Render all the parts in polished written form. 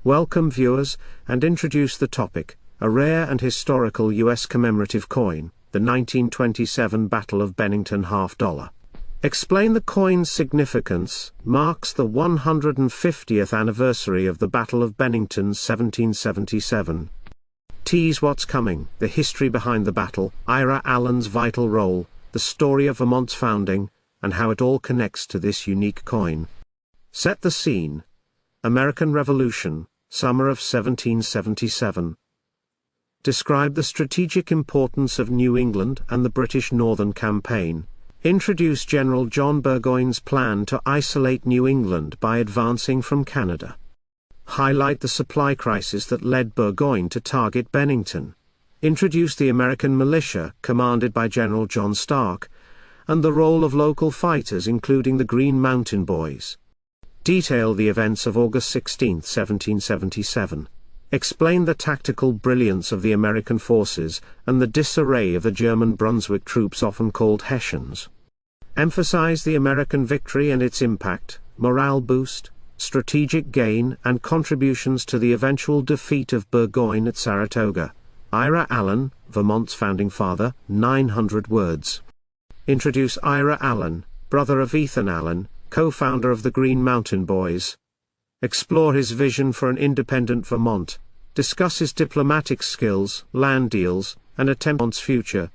Welcome viewers, and introduce the topic, a rare and historical U.S. commemorative coin, the 1927 Battle of Bennington $half. Explain the coin's significance, marks the 150th anniversary of the Battle of Bennington 1777. Tease what's coming, the history behind the battle, Ira Allen's vital role, the story of Vermont's founding, and how it all connects to this unique coin. Set the scene. American Revolution, summer of 1777. Describe the strategic importance of New England and the British Northern Campaign. Introduce General John Burgoyne's plan to isolate New England by advancing from Canada. Highlight the supply crisis that led Burgoyne to target Bennington. Introduce the American militia, commanded by General John Stark, and the role of local fighters including the Green Mountain Boys. Detail the events of August 16, 1777. Explain the tactical brilliance of the American forces and the disarray of the German Brunswick troops often called Hessians. Emphasize the American victory and its impact, morale boost, strategic gain and contributions to the eventual defeat of Burgoyne at Saratoga. Ira Allen, Vermont's founding father, 900 words. Introduce Ira Allen, brother of Ethan Allen, co-founder of the Green Mountain Boys. Explore his vision for an independent Vermont. Discuss his diplomatic skills, land deals, and attempt Vermont's future.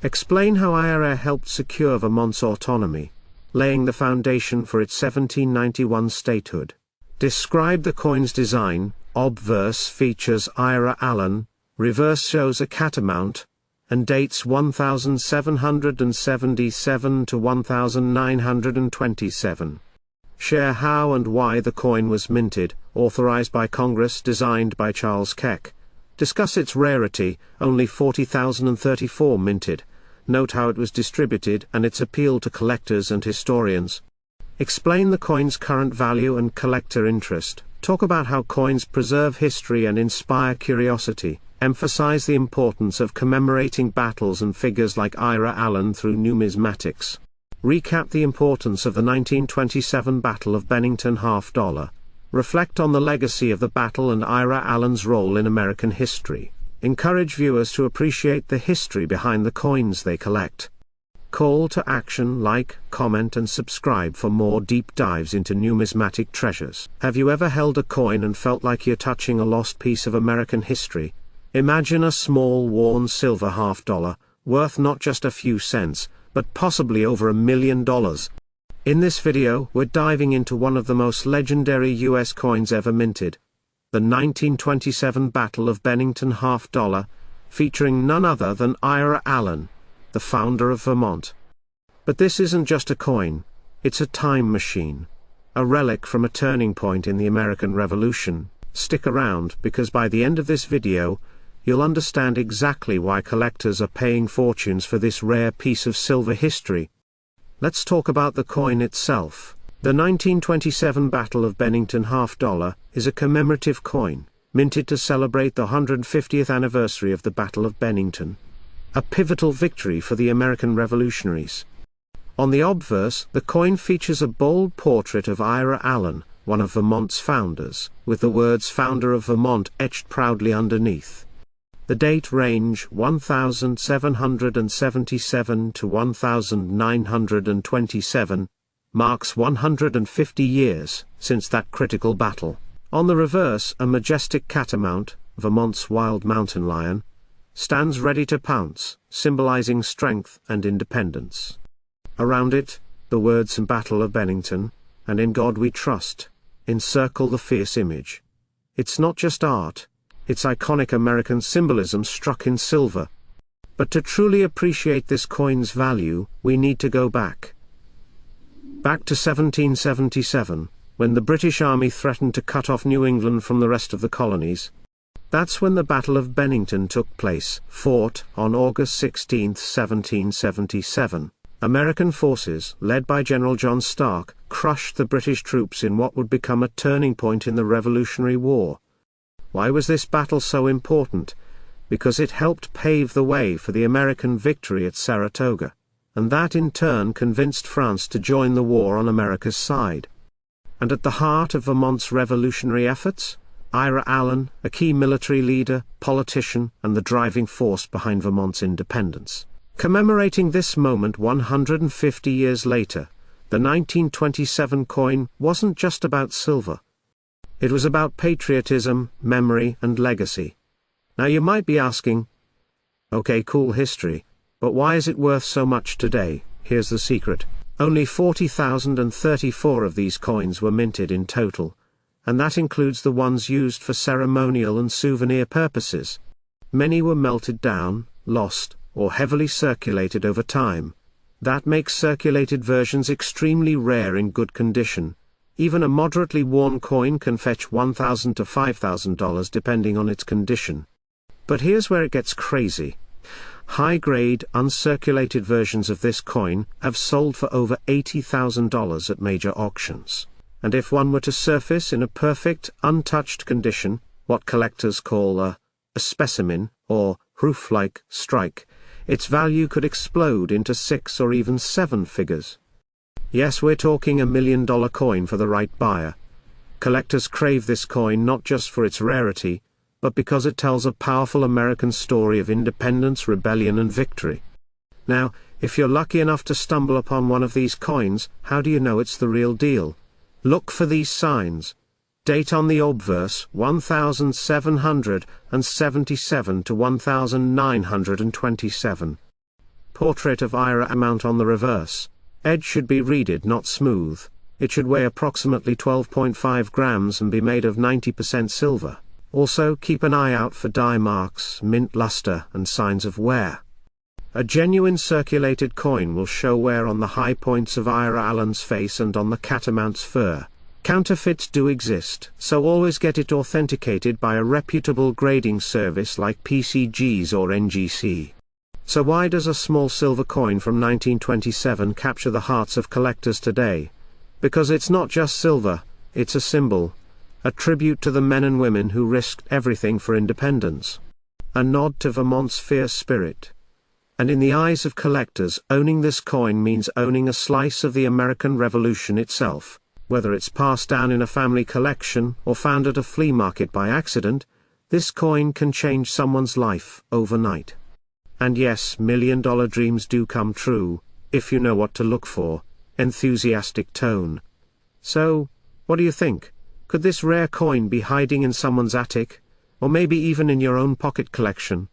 Explain how Ira helped secure Vermont's autonomy, laying the foundation for its 1791 statehood. Describe the coin's design. Obverse features Ira Allen, reverse shows a catamount, and dates 1777 to 1927. Share how and why the coin was minted, authorized by Congress, designed by Charles Keck. Discuss its rarity, only 40,034 minted. Note how it was distributed and its appeal to collectors and historians. Explain the coin's current value and collector interest. Talk about how coins preserve history and inspire curiosity. Emphasize the importance of commemorating battles and figures like Ira Allen through numismatics. Recap the importance of the 1927 Battle of Bennington $half. Reflect on the legacy of the battle and Ira Allen's role in American history. Encourage viewers to appreciate the history behind the coins they collect. Call to action: like, comment and subscribe for more deep dives into numismatic treasures. Have you ever held a coin and felt like you're touching a lost piece of American history? Imagine a small worn silver $half, worth not just a few cents, but possibly over $1 million. In this video, we're diving into one of the most legendary US coins ever minted, the 1927 Battle of Bennington $half, featuring none other than Ira Allen, the founder of Vermont. But this isn't just a coin, it's a time machine, a relic from a turning point in the American Revolution. Stick around, because by the end of this video, you'll understand exactly why collectors are paying fortunes for this rare piece of silver history. Let's talk about the coin itself. The 1927 Battle of Bennington $half is a commemorative coin, minted to celebrate the 150th anniversary of the Battle of Bennington, a pivotal victory for the American revolutionaries. On the obverse, the coin features a bold portrait of Ira Allen, one of Vermont's founders, with the words "Founder of Vermont" etched proudly underneath. The date range 1777 to 1927, marks 150 years since that critical battle. On the reverse, a majestic catamount, Vermont's wild mountain lion, stands ready to pounce, symbolizing strength and independence. Around it, the words "In Battle of Bennington," and "In God We Trust," encircle the fierce image. It's not just art. It's iconic American symbolism struck in silver. But to truly appreciate this coin's value, we need to go back. Back to 1777, when the British Army threatened to cut off New England from the rest of the colonies. That's when the Battle of Bennington took place, fought on August 16, 1777. American forces, led by General John Stark, crushed the British troops in what would become a turning point in the Revolutionary War. Why was this battle so important? Because it helped pave the way for the American victory at Saratoga, and that in turn convinced France to join the war on America's side. And at the heart of Vermont's revolutionary efforts, Ira Allen, a key military leader, politician, and the driving force behind Vermont's independence. Commemorating this moment 150 years later, the 1927 coin wasn't just about silver. It was about patriotism, memory, and legacy. Now you might be asking, okay, cool history, but why is it worth so much today? Here's the secret. Only 40,034 of these coins were minted in total, and that includes the ones used for ceremonial and souvenir purposes. Many were melted down, lost, or heavily circulated over time. That makes circulated versions extremely rare in good condition. Even a moderately worn coin can fetch $1,000 to $5,000 depending on its condition. But here's where it gets crazy. High-grade, uncirculated versions of this coin have sold for over $80,000 at major auctions. And if one were to surface in a perfect, untouched condition, what collectors call a specimen, or roof-like strike, its value could explode into 6 or even 7 figures. Yes, we're talking $1 million coin for the right buyer. Collectors crave this coin not just for its rarity, but because it tells a powerful American story of independence, rebellion, and victory. Now, if you're lucky enough to stumble upon one of these coins, how do you know it's the real deal? Look for these signs. Date on the Obverse 1777 to 1927. Portrait of Ira Allen on the reverse. Edge should be reeded, not smooth. It should weigh approximately 12.5 grams and be made of 90% silver. Also, keep an eye out for dye marks, mint luster, and signs of wear. A genuine circulated coin will show wear on the high points of Ira Allen's face and on the catamount's fur. Counterfeits do exist, so always get it authenticated by a reputable grading service like PCG's or NGC. So why does a small silver coin from 1927 capture the hearts of collectors today? Because it's not just silver, it's a symbol. A tribute to the men and women who risked everything for independence. A nod to Vermont's fierce spirit. And in the eyes of collectors, owning this coin means owning a slice of the American Revolution itself. Whether it's passed down in a family collection or found at a flea market by accident, this coin can change someone's life overnight. And yes, $1 million dreams do come true, if you know what to look for. Enthusiastic tone. So, what do you think? Could this rare coin be hiding in someone's attic? Or maybe even in your own pocket collection?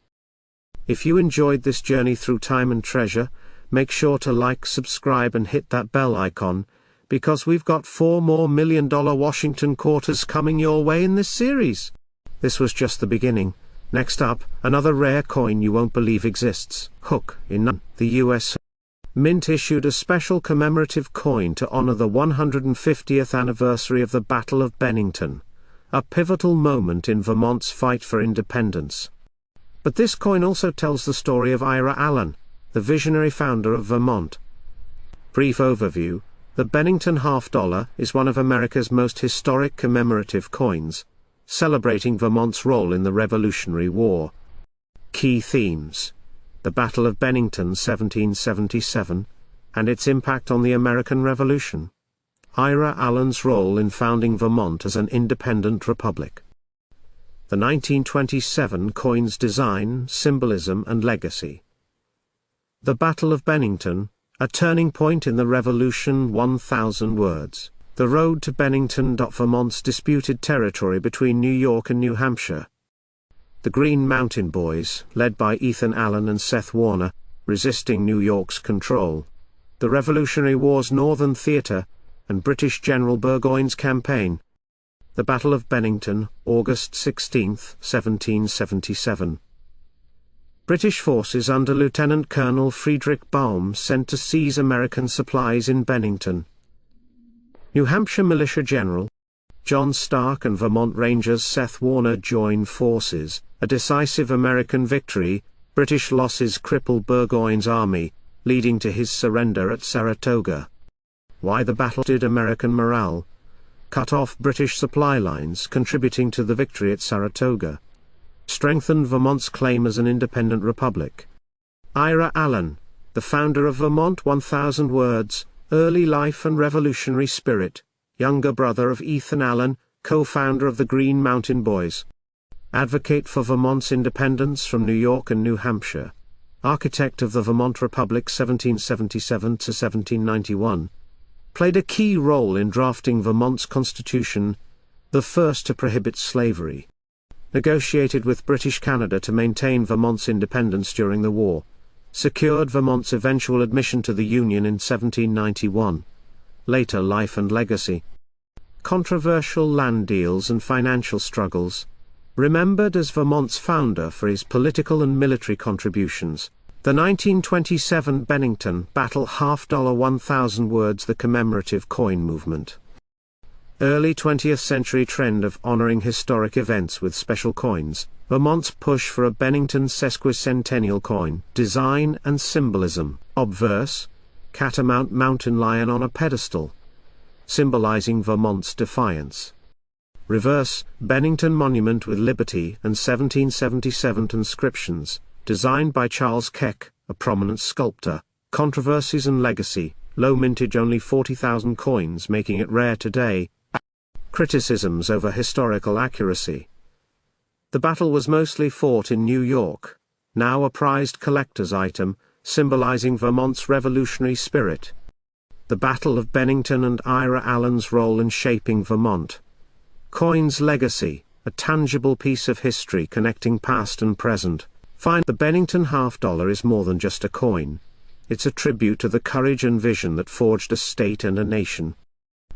If you enjoyed this journey through time and treasure, make sure to like, subscribe, and hit that bell icon, because we've got 4 more $1 million Washington quarters coming your way in this series. This was just the beginning. Next up, another rare coin you won't believe exists. Hook, in Unum, the U.S. Mint issued a special commemorative coin to honor the 150th anniversary of the Battle of Bennington, a pivotal moment in Vermont's fight for independence. But this coin also tells the story of Ira Allen, the visionary founder of Vermont. Brief overview: the Bennington $50 is one of America's most historic commemorative coins, celebrating Vermont's role in the Revolutionary War. Key themes: the Battle of Bennington 1777, and its impact on the American Revolution. Ira Allen's role in founding Vermont as an independent republic. The 1927 coin's design, symbolism, and legacy. The Battle of Bennington, a turning point in the Revolution. 1,000 words. The road to Bennington. Vermont's disputed territory between New York and New Hampshire. The Green Mountain Boys, led by Ethan Allen and Seth Warner, resisting New York's control. The Revolutionary War's Northern Theater, and British General Burgoyne's campaign. The Battle of Bennington, August 16, 1777. British forces under Lieutenant Colonel Friedrich Baum sent to seize American supplies in Bennington. New Hampshire Militia General John Stark and Vermont Rangers Seth Warner join forces. A decisive American victory. British losses cripple Burgoyne's army, leading to his surrender at Saratoga. Why the battle did American morale. Cut off British supply lines, contributing to the victory at Saratoga. Strengthened Vermont's claim as an independent republic. Ira Allen, the founder of Vermont. 1,000 words. Early life and revolutionary spirit. Younger brother of Ethan Allen, co-founder of the Green Mountain Boys. Advocate for Vermont's independence from New York and New Hampshire. Architect of the Vermont Republic 1777 to 1791. Played a key role in drafting Vermont's constitution, the first to prohibit slavery. Negotiated with British Canada to maintain Vermont's independence during the war. Secured Vermont's eventual admission to the Union in 1791. Later life and legacy. Controversial land deals and financial struggles. Remembered as Vermont's founder for his political and military contributions. The 1927 Bennington Battle $1 1,000 words the commemorative coin movement. Early 20th century trend of honoring historic events with special coins. Vermont's push for a Bennington sesquicentennial coin. Design and symbolism. Obverse, catamount mountain lion on a pedestal, symbolizing Vermont's defiance. Reverse, Bennington monument with liberty and 1777 inscriptions, designed by Charles Keck, a prominent sculptor. Controversies and legacy, low mintage, only 40,000 coins, making it rare today. Criticisms over historical accuracy. The battle was mostly fought in New York, now a prized collector's item, symbolizing Vermont's revolutionary spirit. The Battle of Bennington and Ira Allen's role in shaping Vermont. Coin's legacy, a tangible piece of history connecting past and present. Find the Bennington $1 is more than just a coin. It's a tribute to the courage and vision that forged a state and a nation.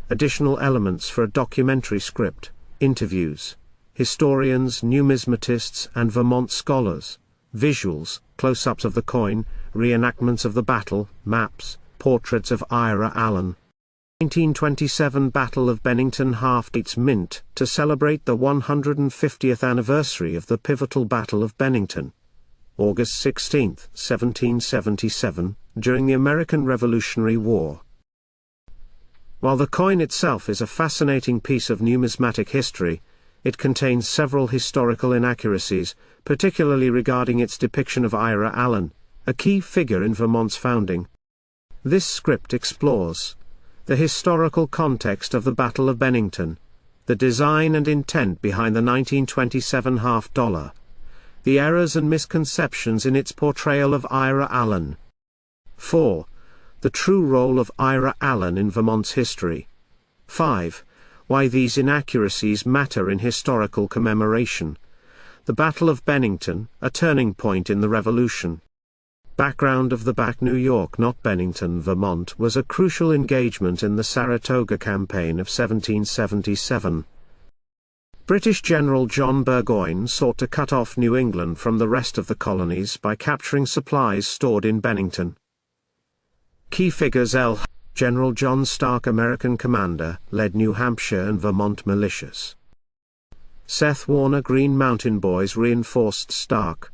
Additional elements for a documentary script, interviews, historians, numismatists and Vermont scholars, visuals, close-ups of the coin, reenactments of the battle, maps, portraits of Ira Allen. 1927 Battle of Bennington half-dates mint to celebrate the 150th anniversary of the pivotal Battle of Bennington. August 16, 1777, during the American Revolutionary War. While the coin itself is a fascinating piece of numismatic history, it contains several historical inaccuracies, particularly regarding its depiction of Ira Allen, a key figure in Vermont's founding. This script explores the historical context of the Battle of Bennington, the design and intent behind the 1927 $1, the errors and misconceptions in its portrayal of Ira Allen. 4. The true role of Ira Allen in Vermont's history. 5. Why these inaccuracies matter in historical commemoration. The Battle of Bennington, a turning point in the Revolution. Background of the New York, not Bennington, Vermont, was a crucial engagement in the Saratoga Campaign of 1777. British General John Burgoyne sought to cut off New England from the rest of the colonies by capturing supplies stored in Bennington. Key figures: General John Stark, American commander, led New Hampshire and Vermont militias. Seth Warner, Green Mountain Boys, reinforced Stark.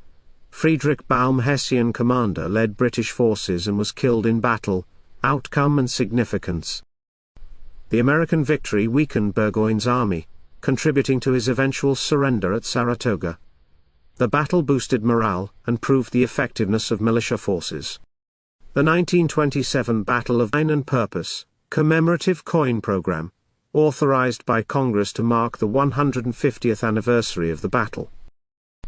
Friedrich Baum, Hessian commander, led British forces and was killed in battle. Outcome and significance. The American victory weakened Burgoyne's army, contributing to his eventual surrender at Saratoga. The battle boosted morale and proved the effectiveness of militia forces. The 1927 Battle of Design and Purpose, commemorative coin program, authorized by Congress to mark the 150th anniversary of the battle.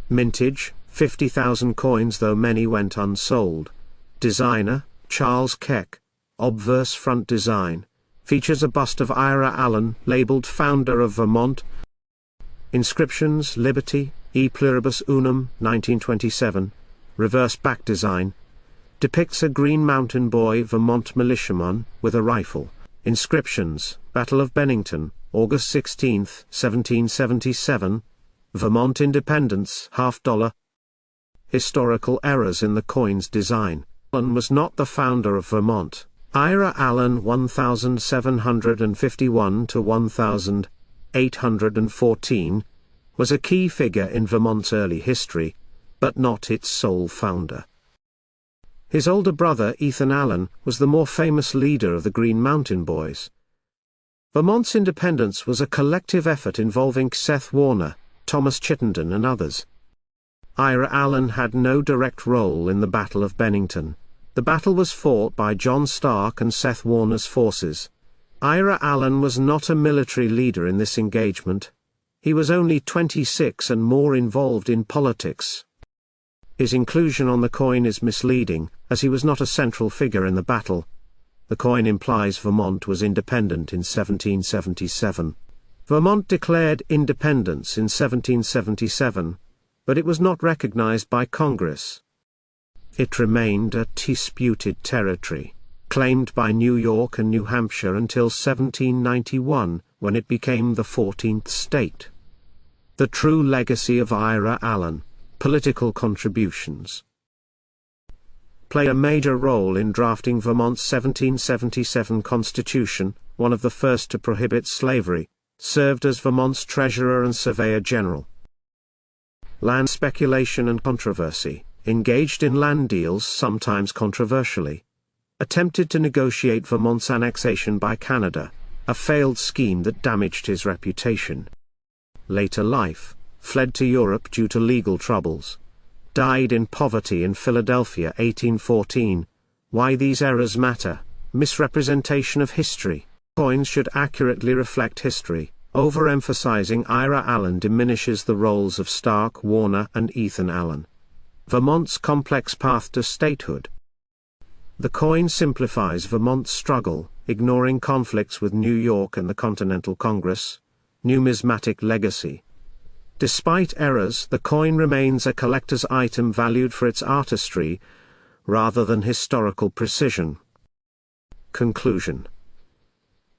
Mintage, 50,000 coins, though many went unsold. Designer, Charles Keck. Obverse front design. Features a bust of Ira Allen, labeled Founder of Vermont. Inscriptions, Liberty, E Pluribus Unum, 1927. Reverse back design. Depicts a Green Mountain Boy Vermont militiaman, with a rifle. Inscriptions, Battle of Bennington, August 16, 1777. Vermont independence, $1. Historical errors in the coin's design. Allen was not the founder of Vermont. Ira Allen 1751 to 1814 was a key figure in Vermont's early history, but not its sole founder. His older brother Ethan Allen was the more famous leader of the Green Mountain Boys. Vermont's independence was a collective effort involving Seth Warner, Thomas Chittenden and others. Ira Allen had no direct role in the Battle of Bennington. The battle was fought by John Stark and Seth Warner's forces. Ira Allen was not a military leader in this engagement. He was only 26 and more involved in politics. His inclusion on the coin is misleading, as he was not a central figure in the battle. The coin implies Vermont was independent in 1777. Vermont declared independence in 1777, but it was not recognized by Congress. It remained a disputed territory, claimed by New York and New Hampshire until 1791, when it became the 14th state. The true legacy of Ira Allen: political contributions. Played a major role in drafting Vermont's 1777 Constitution, one of the first to prohibit slavery, served as Vermont's treasurer and surveyor general. Land speculation and controversy, engaged in land deals sometimes controversially. Attempted to negotiate Vermont's annexation by Canada, a failed scheme that damaged his reputation. Later life: fled to Europe due to legal troubles. Died in poverty in Philadelphia 1814. Why these errors matter: misrepresentation of history. Coins should accurately reflect history. Overemphasizing Ira Allen diminishes the roles of Stark Warner and Ethan Allen. Vermont's complex path to statehood. The coin simplifies Vermont's struggle, ignoring conflicts with New York and the Continental Congress. Numismatic legacy. Despite errors, the coin remains a collector's item valued for its artistry, rather than historical precision. Conclusion.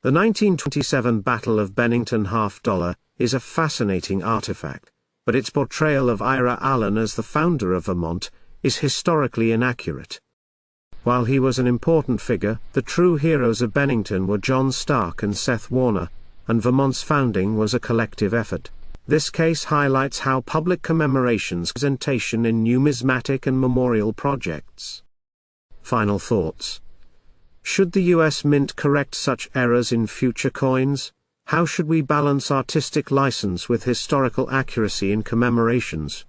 The 1927 Battle of Bennington $50 is a fascinating artifact, but its portrayal of Ira Allen as the founder of Vermont is historically inaccurate. While he was an important figure, the true heroes of Bennington were John Stark and Seth Warner, and Vermont's founding was a collective effort. This case highlights how public commemorations presentation in numismatic and memorial projects. Final thoughts. Should the U.S. Mint correct such errors in future coins? How should we balance artistic license with historical accuracy in commemorations?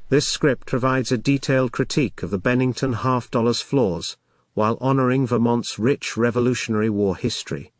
This script provides a detailed critique of the Bennington $50's flaws, while honoring Vermont's rich Revolutionary War history.